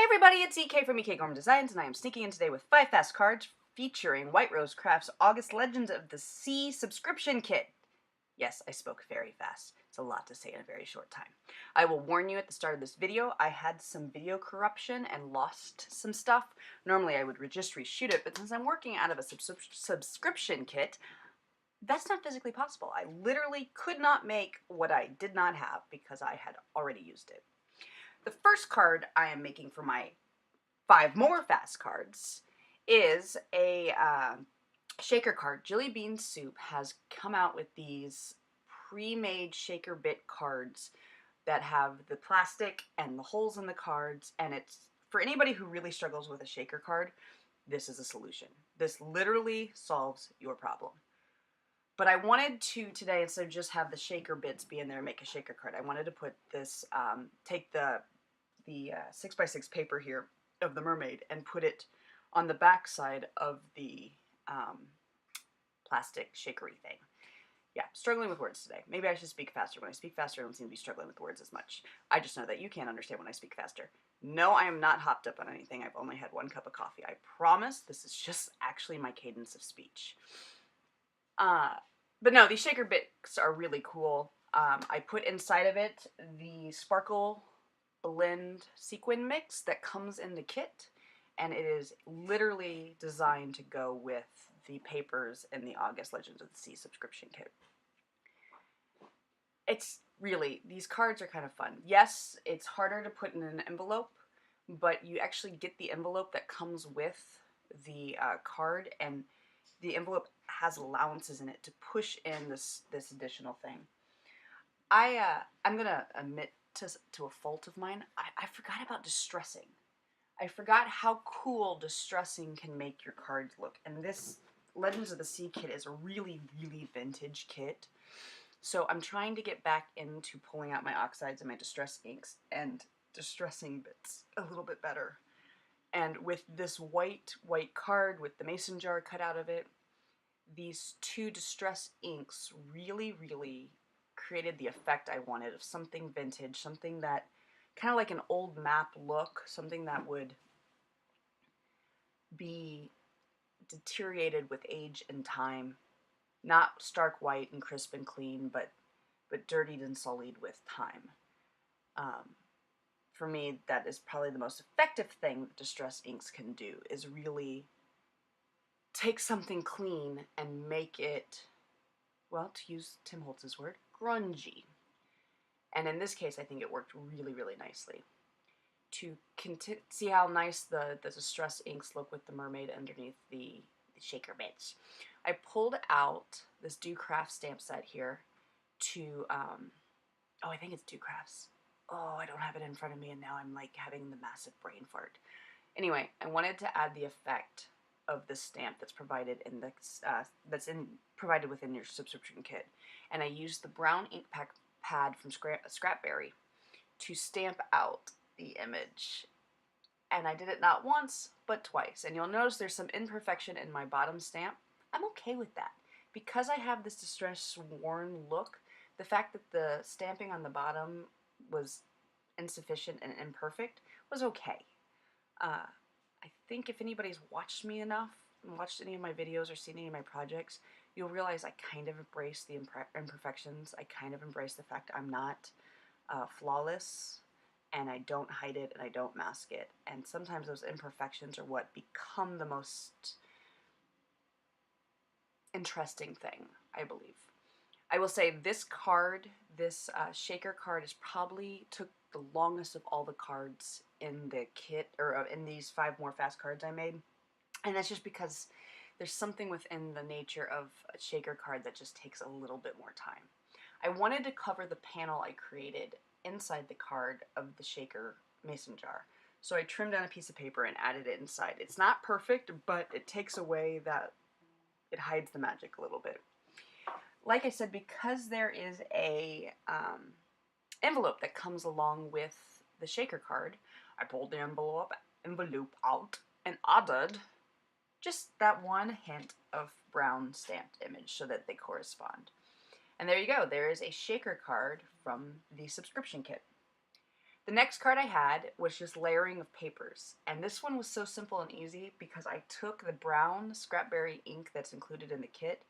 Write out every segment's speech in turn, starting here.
Everybody, it's EK from EK Gorman Designs, and I am sneaking in today with 5 fast cards featuring White Rose Crafts August Legends of the Sea subscription kit. Yes, I spoke very fast. It's a lot to say in a very short time. I will warn you at the start of this video, I had some video corruption and lost some stuff. Normally I would just reshoot it, but since I'm working out of a subscription kit, that's not physically possible. I literally could not make what I did not have because I had already used it. The first card I am making for my 5 more fast cards is a shaker card. Jilly Bean Soup has come out with these pre-made shaker bit cards that have the plastic and the holes in the cards, and it's for anybody who really struggles with a shaker card, this is a solution. This literally solves your problem. But I wanted to today, instead of just have the shaker bits be in there and make a shaker card, I wanted to put this, take the 6x6 paper here of the mermaid and put it on the back side of the plastic shakery thing. Yeah, struggling with words today. Maybe I should speak faster. When I speak faster, I don't seem to be struggling with words as much. I just know that you can't understand when I speak faster. No, I am not hopped up on anything. I've only had 1 cup of coffee. I promise this is just actually my cadence of speech. But no, these shaker bits are really cool. I put inside of it the Sparkle Blend sequin mix that comes in the kit, and it is literally designed to go with the papers in the August Legends of the Sea subscription kit. It's really, these cards are kind of fun. Yes, it's harder to put in an envelope, but you actually get the envelope that comes with the card, and the envelope has allowances in it to push in this additional thing. I'm gonna admit to a fault of mine. I forgot about distressing. I forgot how cool distressing can make your cards look, and this Legends of the Sea kit is a really, really vintage kit. So I'm trying to get back into pulling out my oxides and my distress inks and distressing bits a little bit better. And with this white card with the mason jar cut out of it, these 2 distress inks really, really created the effect I wanted of something vintage, something that kind of like an old map look, something that would be deteriorated with age and time, not stark white and crisp and clean, but dirtied and sullied with time. For me, that is probably the most effective thing that distress inks can do, is really take something clean and make it, well, to use Tim Holtz's word, grungy. And in this case, I think it worked really, really nicely. To see how nice the distress inks look with the mermaid underneath the shaker bits, I pulled out this Do Craft stamp set here to, oh, I think it's Do Crafts. Oh, I don't have it in front of me, and now I'm like having the massive brain fart. Anyway, I wanted to add the effect of the stamp that's provided in the provided within your subscription kit, and I used the brown ink pad from Scrapberry to stamp out the image. And I did it not once, but twice. And you'll notice there's some imperfection in my bottom stamp. I'm okay with that. Because I have this distress worn look, the fact that the stamping on the bottom was insufficient and imperfect was okay. I think if anybody's watched me enough, and watched any of my videos or seen any of my projects, you'll realize I kind of embrace the imperfections. I kind of embrace the fact I'm not flawless, and I don't hide it and I don't mask it. And sometimes those imperfections are what become the most interesting thing, I believe. I will say this card, this shaker card, is probably took the longest of all the cards in the kit, or in these 5 more fast cards I made. And that's just because there's something within the nature of a shaker card that just takes a little bit more time. I wanted to cover the panel I created inside the card of the shaker mason jar. So I trimmed down a piece of paper and added it inside. It's not perfect, but it takes away that, it hides the magic a little bit. Like I said, because there is a envelope that comes along with the shaker card, I pulled the envelope out and added just that 1 hint of brown stamped image so that they correspond. And there you go, there is a shaker card from the subscription kit. The next card I had was just layering of papers, and this one was so simple and easy because I took the brown Scrapberry ink that's included in the kit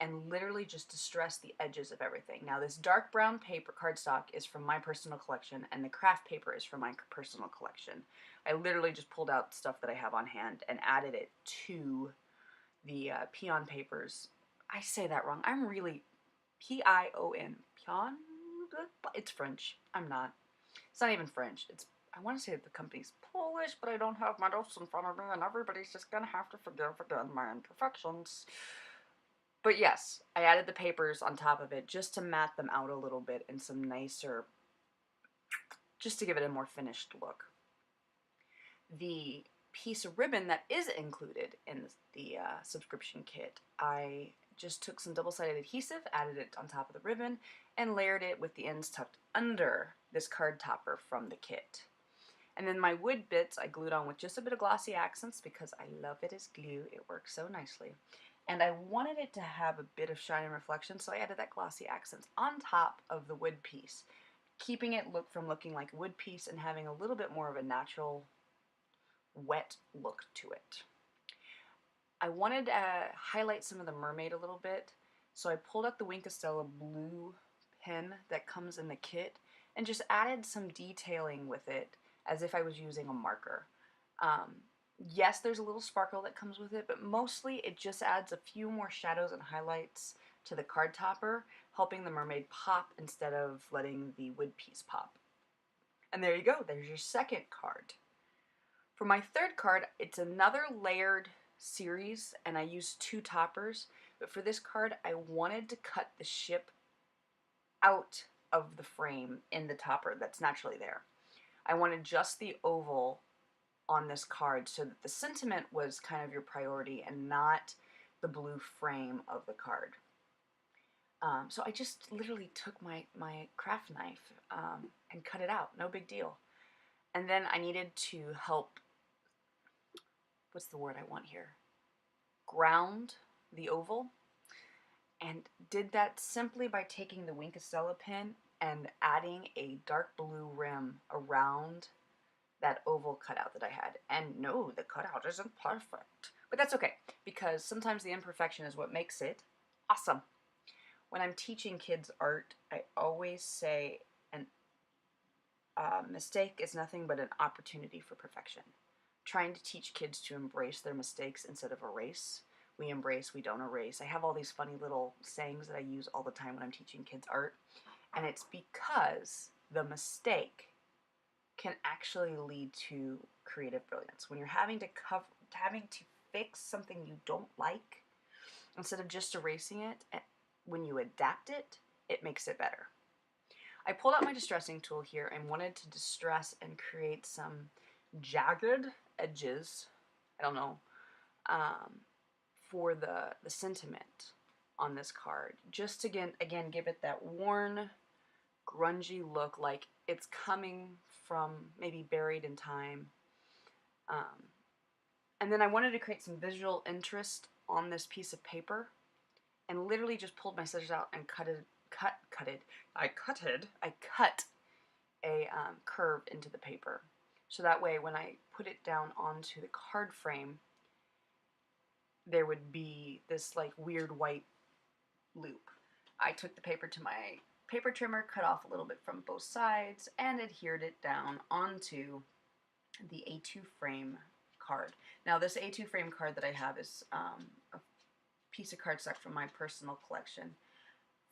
and literally just distressed the edges of everything. Now this dark brown paper cardstock is from my personal collection, and the craft paper is from my personal collection. I literally just pulled out stuff that I have on hand and added it to the peon papers. I say that wrong. I'm really P-I-O-N. Peon? It's French. I'm not. It's not even French. I want to say that the company's Polish, but I don't have my notes in front of me, and everybody's just gonna have to forgive again my imperfections. But yes, I added the papers on top of it just to mat them out a little bit in some nicer, just to give it a more finished look. The piece of ribbon that is included in the subscription kit, I just took some double-sided adhesive, added it on top of the ribbon, and layered it with the ends tucked under this card topper from the kit. And then my wood bits I glued on with just a bit of glossy accents because I love it as glue. It works so nicely. And I wanted it to have a bit of shine and reflection, so I added that glossy accents on top of the wood piece, keeping it from looking like a wood piece and having a little bit more of a natural, wet look to it. I wanted to highlight some of the mermaid a little bit, so I pulled out the Wink of Stella blue pen that comes in the kit and just added some detailing with it as if I was using a marker. Yes, there's a little sparkle that comes with it, but mostly it just adds a few more shadows and highlights to the card topper, helping the mermaid pop instead of letting the wood piece pop. And there you go, there's your second card. For my third card, it's another layered series, and I used 2 toppers, but for this card, I wanted to cut the ship out of the frame in the topper that's naturally there. I wanted just the oval on this card so that the sentiment was kind of your priority and not the blue frame of the card. So I just literally took my craft knife and cut it out, no big deal. And then I needed to help, what's the word I want here? Ground the oval, and did that simply by taking the Wink of Stella pen and adding a dark blue rim around that oval cutout that I had. And no, the cutout isn't perfect. But that's okay, because sometimes the imperfection is what makes it awesome. When I'm teaching kids art, I always say a mistake is nothing but an opportunity for perfection. Trying to teach kids to embrace their mistakes instead of erase. We embrace, we don't erase. I have all these funny little sayings that I use all the time when I'm teaching kids art, and it's because the mistake can actually lead to creative brilliance. When you're having to fix something you don't like, instead of just erasing it, when you adapt it, it makes it better. I pulled out my distressing tool here and wanted to distress and create some jagged edges, I don't know, for the sentiment on this card. Just to, again, give it that worn, grungy look, like it's coming from maybe buried in time. And then I wanted to create some visual interest on this piece of paper, and literally just pulled my scissors out and cut a curve into the paper. So that way when I put it down onto the card frame, there would be this like weird white loop. I took the paper to my paper trimmer, cut off a little bit from both sides, and adhered it down onto the A2 frame card. Now this A2 frame card that I have is a piece of cardstock from my personal collection.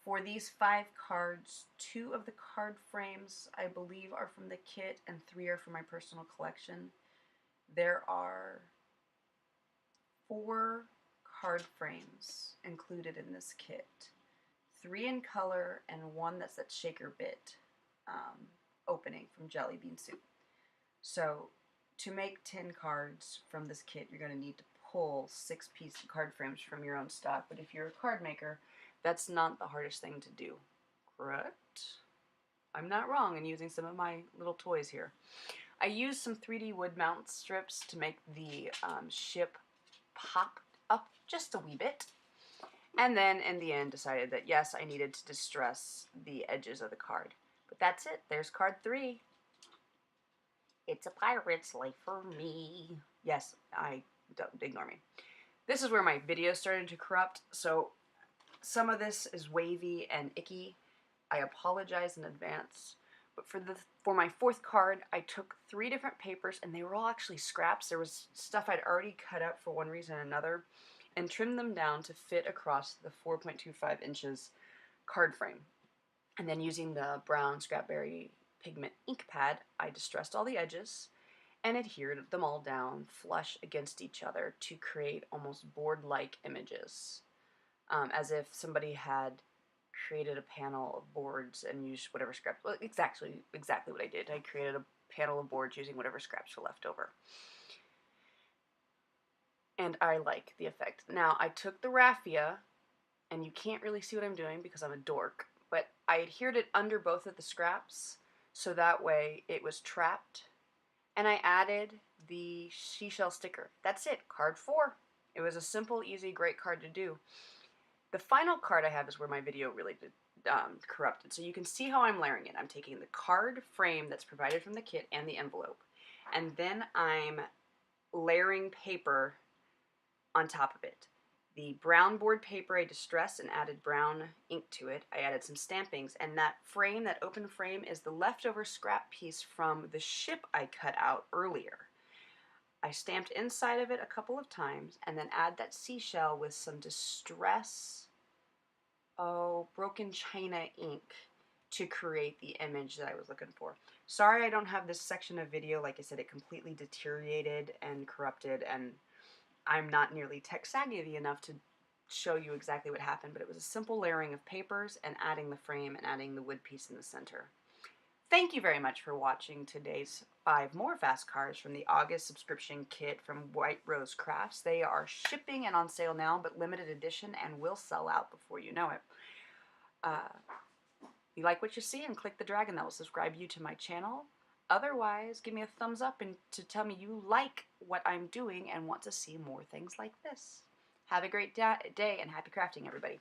For these 5 cards, 2 of the card frames I believe are from the kit and 3 are from my personal collection. There are 4 card frames included in this kit. 3 in color and 1 that's that shaker bit opening from Jelly Bean Soup. So to make 10 cards from this kit, you're going to need to pull 6-piece card frames from your own stock. But if you're a card maker, that's not the hardest thing to do, correct? I'm not wrong in using some of my little toys here. I used some 3D wood mount strips to make the ship pop up just a wee bit. And then in the end decided that yes, I needed to distress the edges of the card. But that's it. There's card 3. It's a pirate's life for me. Yes, don't ignore me. This is where my video started to corrupt, so some of this is wavy and icky. I apologize in advance. But for my fourth card, I took 3 different papers, and they were all actually scraps. There was stuff I'd already cut up for one reason or another, and trimmed them down to fit across the 4.25 inches card frame. And then using the brown Scrapberry pigment ink pad, I distressed all the edges and adhered them all down flush against each other to create almost board-like images, as if somebody had created a panel of boards and used whatever scraps. Well, exactly what I did. I created a panel of boards using whatever scraps were left over. And I like the effect. Now, I took the raffia, and you can't really see what I'm doing because I'm a dork, but I adhered it under both of the scraps so that way it was trapped. And I added the seashell sticker. That's it, card 4. It was a simple, easy, great card to do. The final card I have is where my video really corrupted. So you can see how I'm layering it. I'm taking the card frame that's provided from the kit and the envelope, and then I'm layering paper on top of it. The brown board paper I distressed and added brown ink to it. I added some stampings, and that frame, that open frame, is the leftover scrap piece from the ship I cut out earlier. I stamped inside of it a couple of times and then add that seashell with some distress, broken china ink to create the image that I was looking for. Sorry I don't have this section of video. Like I said, it completely deteriorated and corrupted, and I'm not nearly tech savvy enough to show you exactly what happened, but it was a simple layering of papers and adding the frame and adding the wood piece in the center. Thank you very much for watching today's 5 more fast cards from the August subscription kit from White Rose Crafts. They are shipping and on sale now, but limited edition, and will sell out before you know it. You like what you see, and click the dragon that will subscribe you to my channel. Otherwise, give me a thumbs up and to tell me you like what I'm doing and want to see more things like this. Have a great day and happy crafting, everybody.